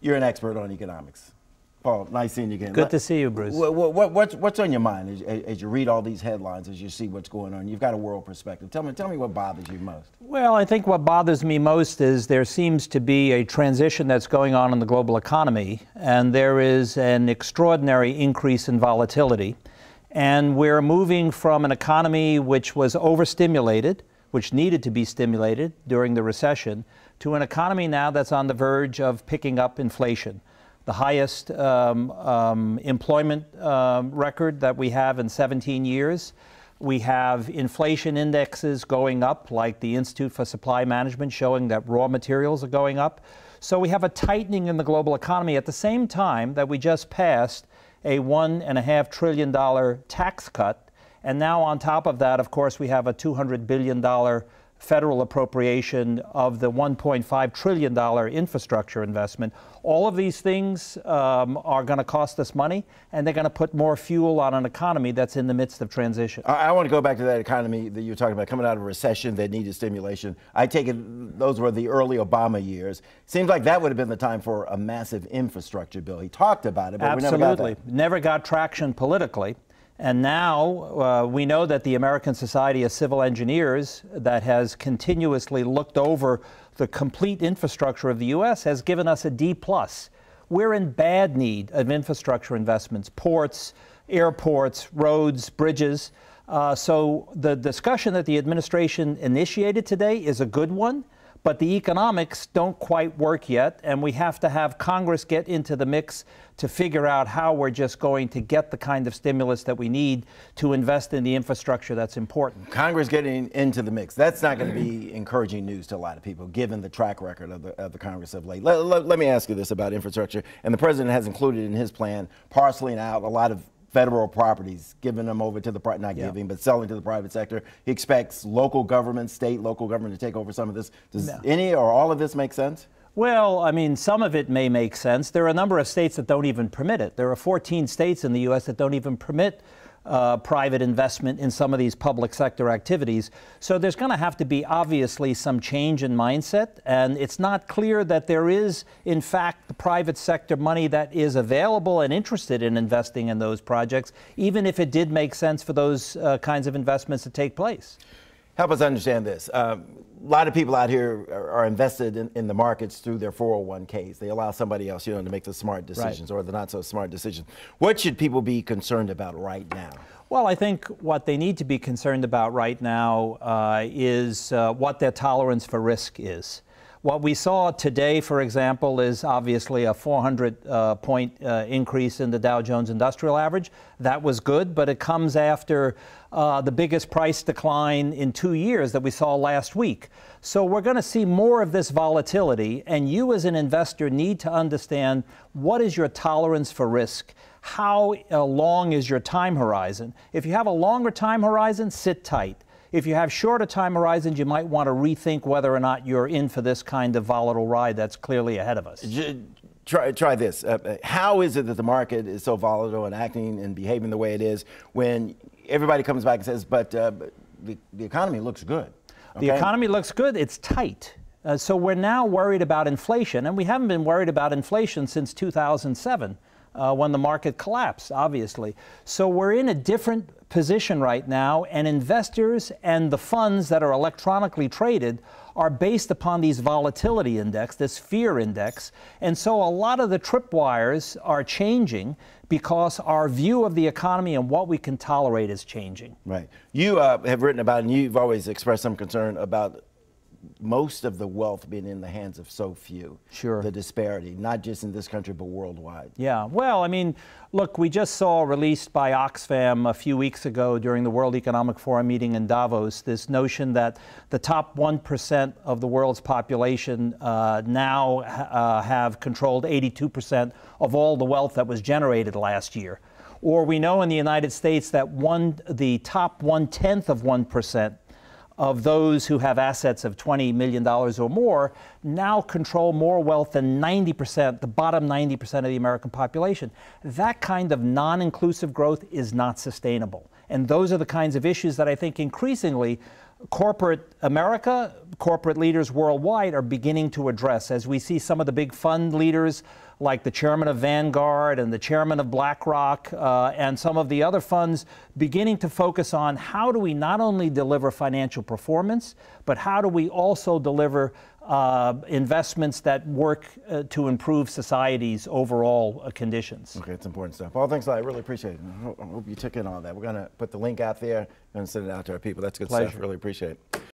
You're an expert on economics. Paul, nice seeing you again. Good to see you, Bruce. What's on your mind as you read all these headlines, as you see what's going on? You've got a world perspective. Tell me what bothers you most. Well, I think what bothers me most is there seems to be a transition that's going on in the global economy, and there is an extraordinary increase in volatility. And we're moving from an economy which was overstimulated, which needed to be stimulated during the recession, to an economy now that's on the verge of picking up inflation. The highest employment record that we have in 17 years. We have inflation indexes going up, like the Institute for Supply Management showing that raw materials are going up. So we have a tightening in the global economy at the same time that we just passed a $1.5 trillion tax cut. And now on top of that, of course, we have a $200 billion federal appropriation of the $1.5 trillion infrastructure investment. All of these things are going to cost us money, and they're going to put more fuel on an economy that's in the midst of transition. I want to go back to that economy that you were talking about, coming out of a recession that needed stimulation. I take it those were the early Obama years. Seems like that would have been the time for a massive infrastructure bill. He talked about it, but Absolutely. we never got that. Never got traction politically. And now we know that the American Society of Civil Engineers, that has continuously looked over the complete infrastructure of the U.S., has given us a D+. We're in bad need of infrastructure investments, ports, airports, roads, bridges. So the discussion that the administration initiated today is a good one, but the economics don't quite work yet, and we have to have Congress get into the mix to figure out how we're just going to get the kind of stimulus that we need to invest in the infrastructure that's important. Congress getting into the mix. That's not going to be encouraging news to a lot of people, given the track record of the Congress of late. Let me ask you this about infrastructure. And the president has included in his plan parceling out a lot of federal properties, giving them over to the giving, but selling to the private sector. He expects local government, local government to take over some of this. Does any or all of this make sense? Well, I mean, some of it may make sense. There are a number of states that don't even permit it. There are 14 states in the U.S. that don't even permit private investment in some of these public sector activities. So there's going to have to be obviously some change in mindset, and it's not clear that there is, in fact, the private sector money that is available and interested in investing in those projects, even if it did make sense for those kinds of investments to take place. Help us understand this. A lot of people out here are invested in the markets through their 401ks. They allow somebody else, to make the smart decisions, or the not so smart decisions. What should people be concerned about right now? Well, I think what they need to be concerned about right now is what their tolerance for risk is. What we saw today, for example, is obviously a 400-point increase in the Dow Jones Industrial Average. That was good, but it comes after the biggest price decline in 2 years that we saw last week. So we're going to see more of this volatility, and you as an investor need to understand what is your tolerance for risk. How long is your time horizon? If you have a longer time horizon, sit tight. If you have shorter time horizons, you might want to rethink whether or not you're in for this kind of volatile ride that's clearly ahead of us. Try this. How is it that the market is so volatile and acting and behaving the way it is when everybody comes back and says, but the economy looks good? Okay? The economy looks good. It's tight. So we're now worried about inflation, and we haven't been worried about inflation since 2007. When the market collapsed, obviously. So we're in a different position right now, and investors and the funds that are electronically traded are based upon these volatility index, this fear index. And so a lot of the tripwires are changing because our view of the economy and what we can tolerate is changing. Right. You have written about, and you've always expressed some concern about most of the wealth being in the hands of so few. Sure. The disparity, not just in this country, but worldwide. Yeah, well, I mean, look, we just saw released by Oxfam a few weeks ago during the World Economic Forum meeting in Davos, this notion that the top 1% of the world's population now have controlled 82% of all the wealth that was generated last year. Or we know in the United States that the top 1/10 of 1% of those who have assets of $20 million or more now control more wealth than 90%, the bottom 90% of the American population. That kind of non-inclusive growth is not sustainable. And those are the kinds of issues that I think increasingly corporate America, corporate leaders worldwide are beginning to address as we see some of the big fund leaders like the chairman of Vanguard and the chairman of BlackRock and some of the other funds beginning to focus on how do we not only deliver financial performance, but how do we also deliver investments that work to improve society's overall conditions. Okay, it's important stuff. Paul, thanks a lot. I really appreciate it. I hope you took in all that. We're going to put the link out there and send it out to our people. That's good stuff. Really appreciate it.